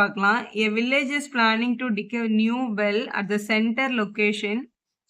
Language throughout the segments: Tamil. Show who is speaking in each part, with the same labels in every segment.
Speaker 1: பார்க்கலாம். A village is planning to dig a new well at the center location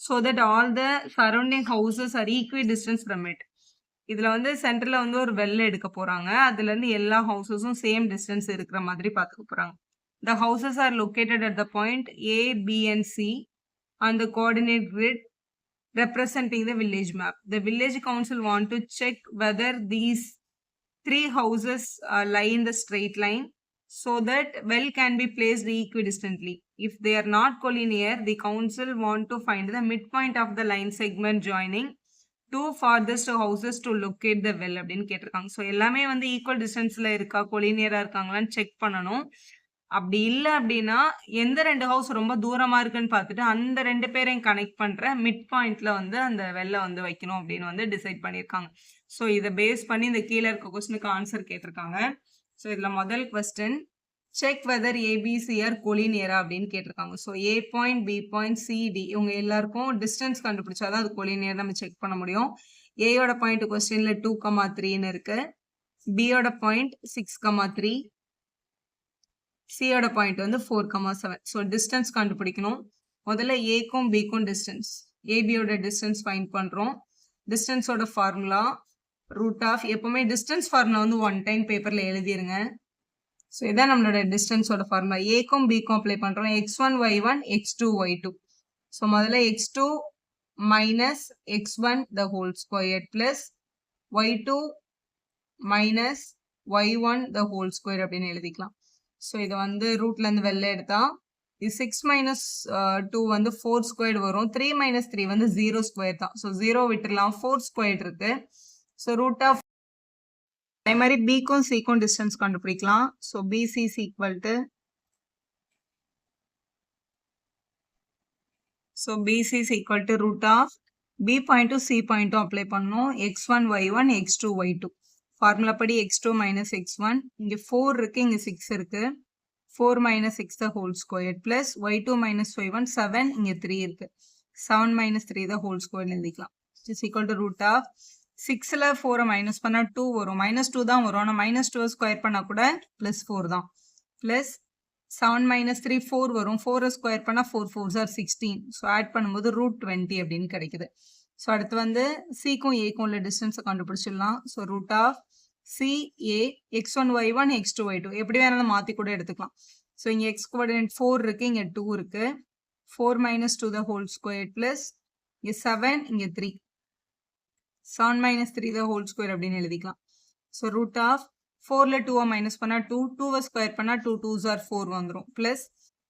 Speaker 1: so that all the surrounding houses are equidistant from it. இதுல வந்து சென்டர்ல வந்து ஒரு வெல் எடுக்க போறாங்க. அதுல இருந்து எல்லா ஹவுசஸும் சேம் டிஸ்டன்ஸ் இருக்கிற மாதிரி பார்த்துக்க போறாங்க. The houses are located at the point A, B and C on the coordinate grid representing the village map. The village council want to check whether these three houses lie in the straight line so that well can be placed equidistantly. If they are not collinear, the council want to find the midpoint of the line segment joining two farthest houses to locate the well அப்படின்னு கேட்டிருக்காங்க. ஸோ எல்லாமே வந்து ஈக்குவல் டிஸ்டன்ஸ்ல இருக்கா கொலினியரா இருக்காங்களான்னு செக் பண்ணணும். அப்படி இல்லை அப்படின்னா எந்த ரெண்டு ஹவுஸ் ரொம்ப தூரமா இருக்குன்னு பார்த்துட்டு அந்த ரெண்டு பேரையும் கனெக்ட் பண்ற மிட் பாயிண்ட்ல வந்து அந்த வெல்ல வந்து வைக்கணும் அப்படின்னு வந்து டிசைட் பண்ணியிருக்காங்க. ஸோ இதை பேஸ் பண்ணி இந்த கீழே இருக்க கொஸ்டினுக்கு ஆன்சர் கேட்டிருக்காங்க. ஸோ இதுல முதல் question check whether ABC are கொலினியரா அப்படின்னு கேட்டிருக்காங்க. So A point B point CD இவங்க எல்லாருக்கும் டிஸ்டன்ஸ் கண்டுபிடிச்சாதான் அது கொலினியர் நம்ம செக் பண்ண முடியும். ஏயோட பாயிண்ட் கொஸ்டின்ல 2,3ன்னு இருக்கு, பியோட பாயிண்ட் 6,3, சியோட பாயிண்ட் வந்து 4,7. ஸோ டிஸ்டன்ஸ் கண்டுபிடிக்கணும். முதல்ல ஏக்கும் பிக்கும் டிஸ்டன்ஸ், ஏபியோட டிஸ்டன்ஸ் ஃபைண்ட் பண்றோம். டிஸ்டன்ஸோட ஃபார்முலா ரூட் ஆஃப், எப்பவுமே டிஸ்டன்ஸ் ஃபார்முலா வந்து ஒன் டைம் பேப்பர்ல எழுதிருங்க. ஸோ இதான் நம்மளோட டிஸ்டன்ஸோட ஃபார்முலா. ஏக்கும் பிக்கும் அப்ளை பண்றோம். x1 y1 x2 y2. So முதல்ல x2 மைனஸ் x1 த whole square plus y2 minus y1 த ஹோல் ஸ்கொயர் அப்படின்னு எழுதிக்கலாம். ஸோ இதை வந்து ரூட்ல இருந்து வெளில எடுத்தா இது 6 மைனஸ் 2 வந்து 4 ஸ்கொயர் வரும். 3 மைனஸ் 3 வந்து 0 ஸ்கொயர் தான். ஸோ 0 விட்டுலாம், 4 ஸ்கொயர் இருக்கு. ஸோ ரூட் ஆஃப், அதே மாதிரி பிக்கும் சிக்கும் டிஸ்டன்ஸ் கண்டுபிடிக்கலாம். So BC is equal to, so BC is equal to root of B பாயிண்ட்டும் சி பாயிண்ட்டும் அப்ளை பண்ணணும். x1 y1 x2 y2. Formula படி x2 மைனஸ் x1, இங்கே 4 இருக்கு, இங்கே 6 இருக்கு. 4 minus 6 the whole square plus y2 minus y1 7, இங்கே 3 இருக்கு. 7 மைனஸ் 3 த ஹோல் ஸ்கொயர் எழுதிக்கலாம். Is equal to root of 6ல 4 மைனஸ் பண்ணா 2 வரும், மைனஸ் 2 தான் வரும். ஆனால் மைனஸ் 2 ஸ்கொயர் பண்ணா கூட பிளஸ் 4 தான். பிளஸ் 7 மைனஸ் 3 4 வரும், 4 ஸ்கொயர் பண்ணா 4 4s are 16. ஸோ ஆட் பண்ணும்போது ரூட் 20 அப்படின்னு கிடைக்குது. ஸோ அடுத்து வந்து சிக்கும் ஏக்கும் உள்ள டிஸ்டன்ஸை கண்டுபிடிச்சிடலாம். So root of C A x1 y1 x2 y2 எப்படி வேணாலும் மாற்றி கூட எடுத்துக்கலாம். ஸோ இங்கே எக்ஸ் கோஆர்டினேட் 4 இருக்கு, இங்கே 2 இருக்கு. 4 மைனஸ் 2 த ஹோல் ஸ்கொயர் பிளஸ் இங்கே 7, இங்கே 3. 7 மைனஸ் 3 த ஹோல் ஸ்கொயர் அப்படின்னு எழுதிக்கலாம். ஸோ ரூட் ஆஃப் 4ல 2 மைனஸ் பண்ணா 2, 2 ஸ்கொயர் பண்ணா 2 2s are 4 வந்துடும். பிளஸ்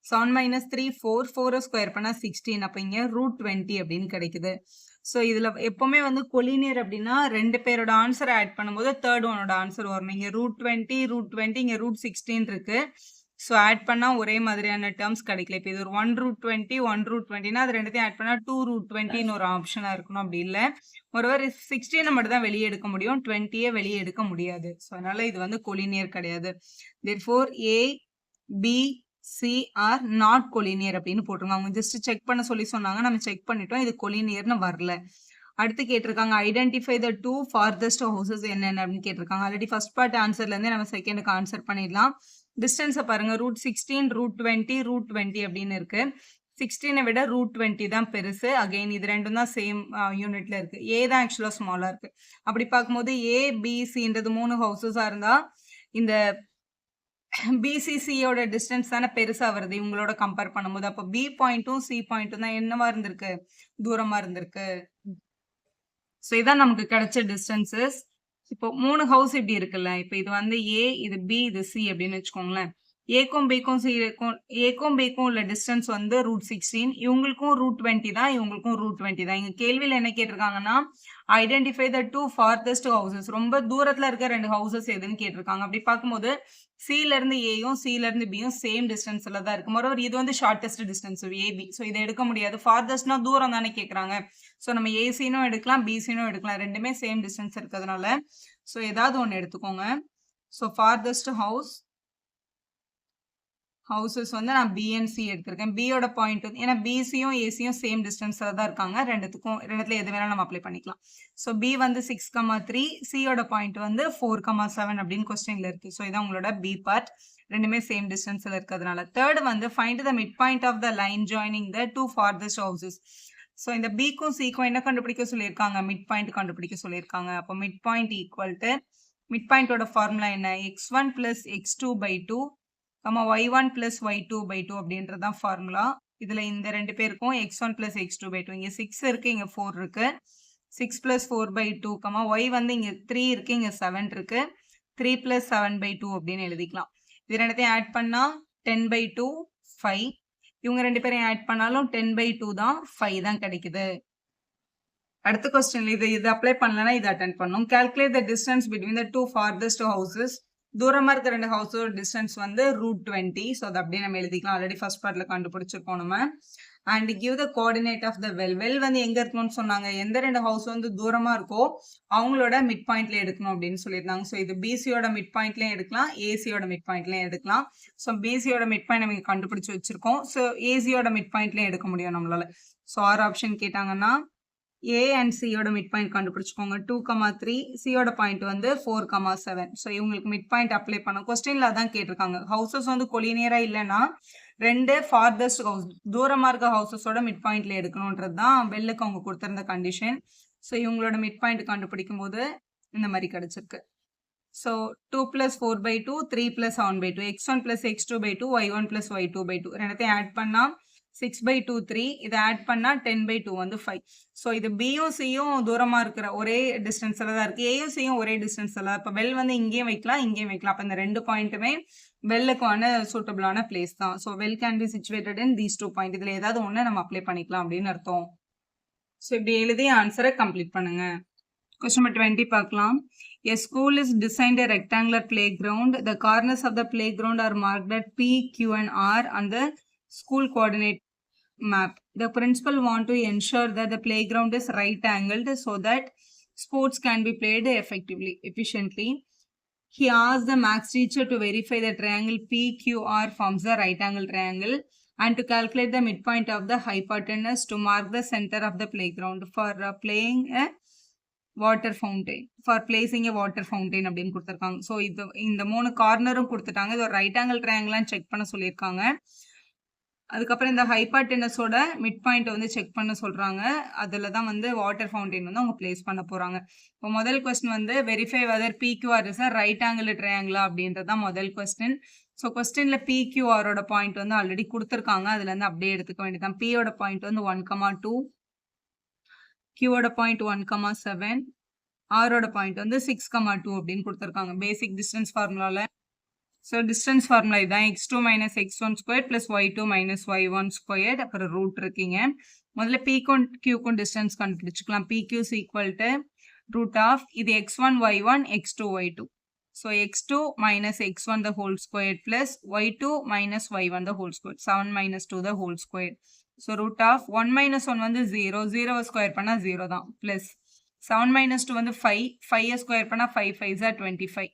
Speaker 1: 7 மைனஸ் 3 4, 4 ஸ்கொயர் பண்ணா 16. அப்போ இங்கே ரூட் 20 அப்படின்னு கிடைக்குது. ஸோ இதில் எப்போவுமே வந்து கொலினியர் அப்படின்னா ரெண்டு பேரோட ஆன்சரை ஆட் பண்ணும்போது தேர்ட் ஒனோட ஆன்சர் வரணும். இங்கே ரூட் 20 ரூட் 20, இங்கே ரூட் 16 இருக்கு. ஸோ ஆட் பண்ணால் ஒரே மாதிரியான டேர்ம்ஸ் கிடைக்கல. இப்போ இது ஒரு 1 ரூட் 20 1 ரூட் 20னா அது ரெண்டுத்தையும் ஆட் பண்ணால் 2 ரூட் 20ன்னு ஒரு ஆப்ஷனாக இருக்கணும். அப்படி இல்லை, ஒருவர் 16 மட்டும் தான் வெளியே எடுக்க முடியும், 20யே வெளியே எடுக்க முடியாது. ஸோ அதனால இது வந்து கொலினியர் கிடையாது. therefore A, B, C are not collinear அப்படின்னு போட்டிருக்காங்க. அவங்க ஜஸ்ட் செக் பண்ண சொல்லி சொன்னாங்க, நம்ம செக் பண்ணிட்டோம், இது கொலினியர்னு வரல. அடுத்து கேட்டிருக்காங்க ஐடென்டிஃபை த 2 farthest houses என்னென்ன அப்படின்னு கேட்டிருக்காங்க. ஆல்ரெடி ஃபர்ஸ்ட் பார்ட் ஆன்சர்லேருந்தே நம்ம செகண்டுக்கு ஆன்சர் பண்ணிடலாம். டிஸ்டன்ஸை பாருங்க, ரூட் 16 ரூட் 20 ரூட் 20 அப்படின்னு இருக்கு. 16 விட ரூட் 20 தான் பெருசு. அகைன் இது ரெண்டும் தான் சேம் யூனிட்ல இருக்கு. ஏ தான் ஆக்சுவலா ஸ்மாலா இருக்கு. அப்படி பார்க்கும்போது ஏ பிசின்றது 3 ஹவுசஸா இருந்தா இந்த பிசிசியோட டிஸ்டன்ஸ் தானே பெருசா வருது இவங்களோட கம்பேர் பண்ணும்போது. அப்போ பி பாயிண்ட்டும் சி பாயிண்ட்டும் தான் என்னவா இருந்திருக்கு, தூரமா இருந்திருக்கு. ஸோ இதான் நமக்கு கிடைச்ச டிஸ்டன்சஸ். இப்போ 3 ஹவுஸ் இப்படி இருக்குல்ல, இப்போ இது வந்து ஏ, இது பி, இது சி அப்படின்னு வச்சுக்கோங்களேன். ஏக்கும் பிக்கும் உள்ள டிஸ்டன்ஸ் வந்து ரூட் 16, இவங்களுக்கும் ரூட் 20 தான், இவங்களுக்கும் ரூட் 20 தான். இங்க கேள்வியில் என்ன கேட்டிருக்காங்கன்னா ஐடென்டிஃபை த 2 farthest ஹவுசஸ், ரொம்ப தூரத்துல இருக்க 2 ஹவுசஸ் எதுன்னு கேட்டிருக்காங்க. அப்படி பார்க்கும்போது சில இருந்து ஏயும் சில இருந்து பியும் சேம் டிஸ்டன்ஸ்ல தான் இருக்கு. மொரோவர் இது வந்து ஷார்டஸ்ட் டிஸ்டன்ஸ் ஏபி. ஸோ இதை எடுக்க முடியாது, ஃபார்தஸ்ட்னா தூரம் தானே கேட்குறாங்க. ஸோ நம்ம ஏசினும் எடுக்கலாம் பிசினும் எடுக்கலாம், ரெண்டுமே சேம் டிஸ்டன்ஸ் இருக்கிறதுனால ஸோ ஏதாவது ஒன்று எடுத்துக்கோங்க. ஸோ farthest ஹவுஸ் ஹவுசஸ் வந்து நான் B and C எடுத்திருக்கேன். B யோட பாயிண்ட் வந்து ஏன்னா BCயும் ACயும் சேம் டிஸ்டன்ஸ்ல தான் இருக்காங்க. ரெண்டுத்துல எது வேணாலும் நம்ம அப்ளை பண்ணிக்கலாம். ஸோ B வந்து 6,3 C யோட பாயிண்ட் வந்து 4,7 அப்படின்னு கொஸ்டின்ல இருக்கு. ஸோ இதான் உங்களோட B பார்ட். ரெண்டுமே சேம் டிஸ்டன்ஸ்ல இருக்கிறதுனால. தேர்ட் வந்து find the mid point of the line joining the two farthest houses. So இந்த Bக்கும் Cக்கும் என்ன கண்டுபிடிக்க சொல்லியிருக்காங்க? மிட் பாயிண்ட் கண்டுபிடிக்க சொல்லியிருக்காங்க. அப்போ mid point equal to mid பாயிண்டோட ஃபார்முலா என்ன? x1 plus x2/2 y1 plus y2/2 அப்படின்றது தான் ஃபார்முலா. இதுல இந்த ரெண்டு பேருக்கும் x1 plus x2/2 இங்க 6 இருக்கு, இங்க 4 இருக்கு. 6 plus 4/2 y வந்து இங்க 3 இருக்கு, இங்க 7 இருக்கு. 3 plus 7/2 அப்படின்னு எழுதிக்கலாம். இது ரெண்டுத்தையும் ஆட் பண்ணா 10/2 5. இவங்க ரெண்டு பேரையும் ஆட் பண்ணாலும் 10/2 தான் 5 தான் கிடைக்குது. அடுத்த கொஸ்டின்ல இது அப்ளை பண்ணலன்னா இது அட்டென்ட் பண்ணும். Calculate the distance between the two farthest houses. தூரமா இருக்க ரெண்டு ஹவுஸோட டிஸ்டன்ஸ் வந்து √20. ஸோ அதை அப்படியே நம்ம எழுதிக்கலாம். ஆல்ரெடி ஃபர்ஸ்ட் பார்ட்ல கண்டுபிடிச்சிருக்கோம் நம்ம. And give the coordinate of the well வந்து எங்க இருக்கணும்னு சொன்னாங்க? எந்த ரெண்டு ஹவுஸ் வந்து தூரமா இருக்கோ அவங்களோட மிட் பாயிண்ட்ல எடுக்கணும் அப்படின்னு சொல்லியிருந்தாங்க. ஸோ இது பிசியோட மிட் பாயிண்ட்லயும் எடுக்கலாம், ஏசியோட மிட் பாயிண்ட்லயும் எடுக்கலாம். ஸோ பிசியோட மிட் பாயிண்ட் நம்ம கண்டுபிடிச்சு வச்சிருக்கோம். ஸோ ஏசியோட மிட் பாயிண்ட்லயும் எடுக்க முடியும் நம்மளால. ஸோ 6 ஆப்ஷன் கேட்டாங்கன்னா A and C யோட மிட் பாயிண்ட் கண்டுபிடிச்சுக்கோங்க. 2,3 C யோட பாயிண்ட் வந்து 4,7. ஸோ இவங்களுக்கு மிட் பாயிண்ட் அப்ளை பண்ண கொஸ்டின்ல அதான் கேட்டிருக்காங்க. ஹவுசஸ் வந்து கொலினியரா இல்லைன்னா ரெண்டு ஃபார்தஸ்ட் ஹவுஸ் தூரமா இருக்க ஹவுசஸோட மிட் பாயிண்ட்ல எடுக்கணும்ன்றது தான் வெல்லுக்கு அவங்க கொடுத்திருந்த கண்டிஷன். ஸோ இவங்களோட மிட் பாயிண்ட் கண்டுபிடிக்கும் போது இந்த மாதிரி கிடைச்சிருக்கு. So 2 plus 4/2 3 plus 7/2 x1 plus x2/2 y1 plus y2/2 ரெண்டுத்தையும் ஆட் பண்ணா 6/2 3. இதை ஆட் பண்ணா 10/2 வந்து 5. ஸோ இது பியும் சியும் தூரமா இருக்கிற ஒரே டிஸ்டன்ஸ்ல தான் இருக்கு. ஏயும் சியும் ஒரே டிஸ்டன்ஸ்ல தான். இப்போ வெல் வந்து இங்கேயும் வைக்கலாம், இங்கேயும் வைக்கலாம். அப்போ இந்த ரெண்டு பாயிண்ட்டுமே வெல்லுக்கான சூட்டபிளான பிளேஸ் தான். So well can be situated in these two point. இதுல ஏதாவது ஒன்று நம்ம அப்ளை பண்ணிக்கலாம் அப்படின்னு அர்த்தம். ஸோ இப்படி எழுதி ஆன்சரை கம்ப்ளீட் பண்ணுங்க. Question number 20 பார்க்கலாம். A school is designed a rectangular playground. The corners of the playground are marked at P, Q and R on the school coordinate map. The principal want to ensure that the playground is right angled so that sports can be played efficiently. He asked the maths teacher to verify the triangle PQR forms the right angle triangle and to calculate the midpoint of the hypotenuse to mark the center of the playground for playing a water fountain for placing a water fountain அப்படின்னு கொடுத்துருக்காங்க. ஸோ இந்த 3 கார்னரும் கொடுத்துட்டாங்க. இது ஒரு ரைட் ஆங்கிள் ட்ரையாங்கிளான்னு செக் பண்ண சொல்லியிருக்காங்க. அதுக்கப்புறம் இந்த ஹைபார்டெனஸோட மிட் பாயிண்ட் வந்து செக் பண்ண சொல்றாங்க. அதில் தான் வந்து வாட்டர் ஃபவுண்டைன் வந்து அவங்க பிளேஸ் பண்ண போறாங்க. இப்போ முதல் கொஸ்டின் வந்து verify whether PQR is a right angle ட்ரையாங்கிளா அப்படின்றது தான் முதல் கொஸ்டின். ஸோ கொஸ்டின்ல PQRோட பாயிண்ட் வந்து ஆல்ரெடி கொடுத்துருக்காங்க. அதுல இருந்து அப்படியே எடுத்துக்க வேண்டியதான். Pயோட பாயிண்ட் வந்து 1,2, Qவோட பாயிண்ட் 1,7, Rோட பாயிண்ட் வந்து 6,2 அப்படின்னு கொடுத்துருக்காங்க பேசிக் டிஸ்டன்ஸ் ஃபார்முலால. ஸோ டிஸ்டன்ஸ் ஃபார்முலா இதான் x2 minus x1 squared plus y2 minus y1 squared. அப்புறம் ரூட் இருக்கீங்க. முதல்ல Pக்கும் Qக்கும் distance கண்டுபிடிச்சுக்கலாம். PQ is equal to root of இது x1 y1 x2 y2. So x2 minus x1 the whole squared plus y2 minus y1 the whole squared. 7 minus 2 the whole squared. So root of 1 minus 1 வந்து 0, 0 ஸ்கொயர் பண்ணா 0 தான். Plus 7 minus 2 வந்து 5, 5 ஸ்கொயர் பண்ணா 5 5s are 25.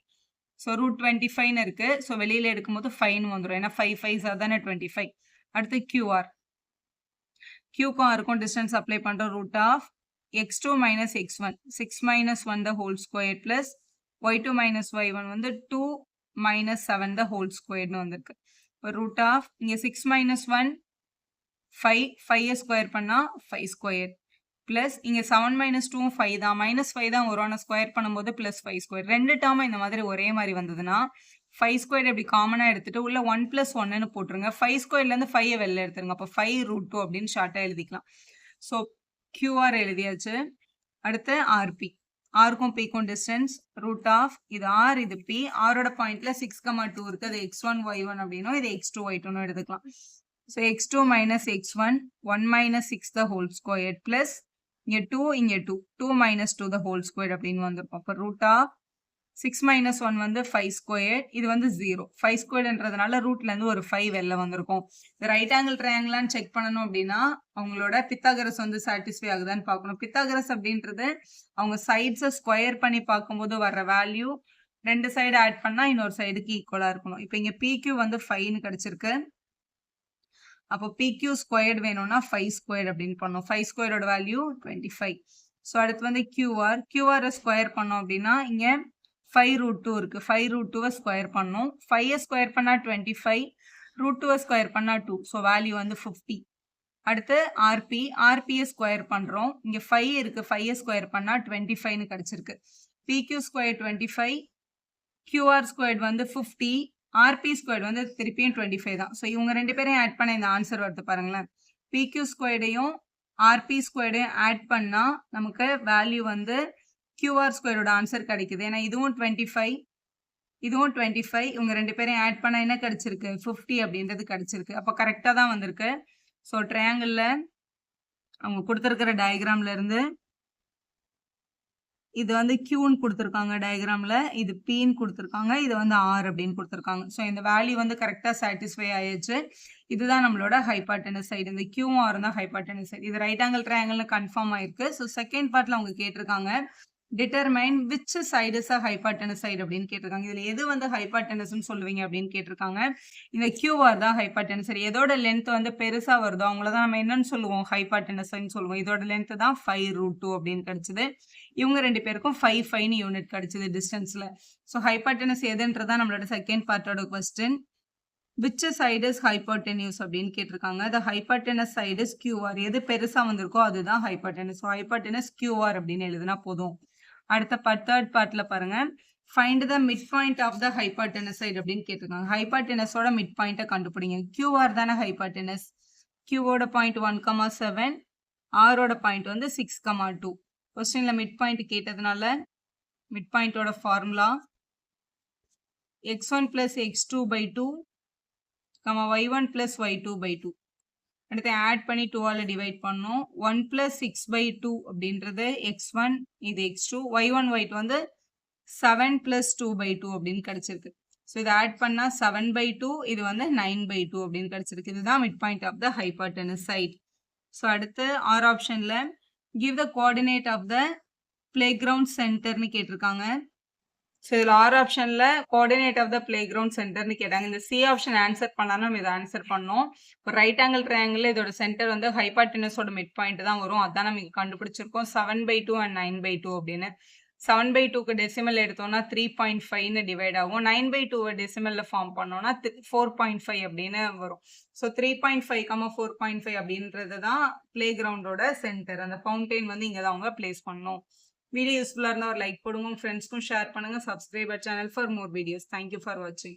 Speaker 1: So root 25 இருக்கு. So வெளியில எடுக்கும்போது 5 வந்துரும். ஏன்னா 5 5s தானே 25. அடுத்து QR. Qக்கும் Rக்கும் டிஸ்டன்ஸ் அப்ளை பண்றோம். root of x2 minus x1, 6 minus 1 the whole square plus y2 minus y1 வந்து 2 minus 7 the whole squared வந்திருக்கு. root of இங்க 6 minus 1 5, 5 ஸ்கொயர் பண்ணா 5 ஸ்கொயர் பிளஸ் இங்க 7 minus 2 5 தான், மைனஸ் 5 தான் வரும். ஸ்கொயர் பண்ணும்போது பிளஸ் 5 ஸ்கொயர். ரெண்டு டேர்ம் இந்த மாதிரி ஒரே மாதிரி வந்ததுன்னா 5 ஸ்கொயர் இப்படி காமனா எடுத்துட்டு உள்ள 1 plus 1ன்னு போட்டுருங்க. 5 ஸ்கொயர்ல இருந்து 5 வெளில எடுத்துருங்க. அப்போ 5 √2 அப்படின்னு ஷார்ட்டா எழுதிக்கலாம். ஸோ QR எழுதியாச்சு. அடுத்து RP. ஆருக்கும் Pக்கும் டிஸ்டன்ஸ் ரூட் ஆஃப் இது R இது P. ஆரோட பாயிண்ட்ல 6,2 இருக்கு. அது x1 y1 அப்படின்னும் இது x2 y2 எடுத்துக்கலாம். So x2 minus x1, 1 minus 6 the whole squared plus இங்க 2 இங்க 2, 2 minus 2 the whole squared அப்படின்னு வந்திருக்கும். அப்போ root of 6 minus 1 வந்து 5 squared, இது வந்து 0. 5 squaredன்றதுனால ரூட்ல இருந்து ஒரு 5 வெளில வந்திருக்கும். இது ரைட் ஆங்கிள் ட்ரையாங்கிளான்னு செக் பண்ணணும் அப்படின்னா அவங்களோட பித்தாகரஸ் வந்து சாட்டிஸ்ஃபை ஆகுதான்னு பார்க்கணும். பித்தாகரஸ் அப்படின்றது அவங்க சைட்ஸை ஸ்கொயர் பண்ணி பார்க்கும்போது வர்ற வேல்யூ 2 சைடு ஆட் பண்ணா இன்னொரு சைடுக்கு ஈக்குவலா இருக்கணும். இப்போ இங்க PQ வந்து 5ன்னு கிடைச்சிருக்கு. அப்போ PQ ஸ்கொயர்ட் வேணும்னா 5 ஸ்கொயர்ட் அப்படின்னு பண்ணோம். 5 ஸ்கொயரோட வேல்யூ 25. ஸோ அடுத்து வந்து QR. QR ஸ்கொயர் பண்ணோம் அப்படின்னா இங்க 5√2 இருக்கு. 5√2 ஸ்கொயர் பண்ணோம். 5 ஸ்கொயர் பண்ணா 25. √2 ஸ்கொயர் பண்ணா 2. ஸோ வேல்யூ வந்து 50. அடுத்து RP. RP ஸ்கொயர் பண்றோம். இங்க 5 இருக்கு. 5 ஸ்கொயர் பண்ணா 25ன்னு கிடைச்சிருக்கு. PQ square 25. QR ஸ்கொயர்ட் வந்து 50. RP ஸ்கொயர்ட் வந்து திருப்பியும் 25 தான். ஸோ இவங்க 2 பேரையும் ஆட் பண்ண இந்த ஆன்சர் வருது பாருங்களேன். PQ ஸ்கொயர்டையும் RP ஸ்கொயர்டையும் ஆட் பண்ணா நமக்கு வேல்யூ வந்து QR ஸ்கொயரோட ஆன்சர் கிடைக்குது. ஏன்னா இதுவும் 25, இதுவும் 25. இவங்க 2 பேரையும் ஆட் பண்ணா என்ன கிடைச்சிருக்கு? 50 அப்படின்றது கிடைச்சிருக்கு. அப்போ கரெக்டா தான் வந்திருக்கு. ஸோ ட்ரையாங்கிள்ல அவங்க கொடுத்துருக்கிற டயக்ராம்ல இருந்து இது வந்து Qன்னு கொடுத்துருக்காங்க டயக்ராம்ல. இது Pன்னு கொடுத்துருக்காங்க. இது வந்து R அப்படின்னு கொடுத்துருக்காங்க. ஸோ இந்த வேல்யூ வந்து கரெக்டாக சாட்டிஸ்ஃபை ஆயிடுச்சு. இதுதான் நம்மளோட ஹைபாட்டனஸ் சைடு. இந்த QR தான் ஹைபாட்டனஸ் சைடு. இது ரைட் ஆங்கிள் ட்ரையாங்கிள்னு கன்ஃபார்ம் ஆயிருக்கு. ஸோ செகண்ட் பார்ட்ல அவங்க கேட்டிருக்காங்க determine which side is a hypotenuse side அப்படின்னு கேட்டிருக்காங்க. இதுல எது வந்து ஹைபாட்டனஸ்ன்னு சொல்லுவீங்க அப்படின்னு கேட்டிருக்காங்க. இந்த QR தான் ஹைபாட்டனஸ் சைடு. எதோட லென்த் வந்து பெருசா வருதோ அவங்கள தான் நம்ம என்னன்னு சொல்லுவோம்? ஹைபாட்டனஸ்ன்னு சொல்லுவோம். இதோட லென்த் தான் 5√2 அப்படின்னு கிடைச்சது. இவங்க 2 பேருக்கும் 5 யூனிட் கிடைச்சது டிஸ்டன்ஸ்ல. ஸோ ஹைபாட்டனஸ் எதுன்றதா நம்மளோட செகண்ட் பார்ட்டோட question. Which side is hypotenuse அப்படின்னு கேட்டிருக்காங்க. The hypotenuse side is QR. எது பெருசா வந்திருக்கோ அதுதான் ஹைபாட்டனஸ். ஸோ ஹைபாட்டனஸ் QR அப்படின்னு எழுதுனா போதும். அடுத்த தேர்ட் பார்ட்ல பாருங்க. Find the mid point of the hypotenuse side அப்படின்னு கேட்டிருக்காங்க. ஹைபாட்டனஸோட மிட் பாயிண்ட்டை கண்டுபிடிங்க. QR தானே ஹைபாட்டனஸ். Qவோட பாயிண்ட் 1,7. Rஓட பாயிண்ட் வந்து 6,2. கொஸ்டின்ல மிட் பாயிண்ட் கேட்டதுனால மிட் பாயிண்டோட formula x1 plus x2/2, y1 plus y2/2. அடுத்து ஆட் பண்ணி 2ஆல டிவைட் பண்ணோம். 1 plus 6/2 அப்படின்றது x1, இது x2, y1 y2 வந்து 7 plus 2/2 அப்படின்னு கிடைச்சிருக்கு. ஸோ இதை ஆட் பண்ணா 7/2, இது வந்து 9/2 அப்படின்னு கிடைச்சிருக்கு. இதுதான் mid point of the hypotenuse side. So அடுத்து ஆர் ஆப்ஷன்ல give the coordinate of the play ground சென்டர்னு கேட்டிருக்காங்க. ஸோ இதில் ஆர் ஆப்ஷனில் coordinate of the play ground சென்டர்னு கேட்டாங்க. இந்த சி ஆப்ஷன் ஆன்சர் பண்ணாலும் நம்ம இதை ஆன்சர் பண்ணோம். இப்போ ரைட் ஆங்கிள் ட்ரையாங்கிள் இதோட சென்டர் வந்து ஹைபாட்டனஸோட மிட் பாயிண்ட் தான் வரும். அதான் நம்ம இங்கே கண்டுபிடிச்சிருக்கோம் 7/2 and 9/2 அப்படின்னு. 7/2க்கு டெசிமல் எடுத்தோம்னா 3.5ன்னு டிவைட் ஆகும். 9/2 டெசிமலில் ஃபார்ம் பண்ணோம்னா 4.5 அப்படின்னு வரும். ஸோ 3.5, 4.5 அப்படின்றது தான் பிளே கிரவுண்டோட சென்டர். அந்த ஃபவுண்டைன் வந்து இங்கே தான் அவங்க பிளேஸ் பண்ணணும். வீடியோ யூஸ்ஃபுல்லாக இருந்தால் ஒரு லைக் போடுங்க, ஃப்ரெண்ட்ஸ்க்கும் ஷேர் பண்ணுங்கள். Subscriber channel for more videos. Thank you for வாட்சிங்.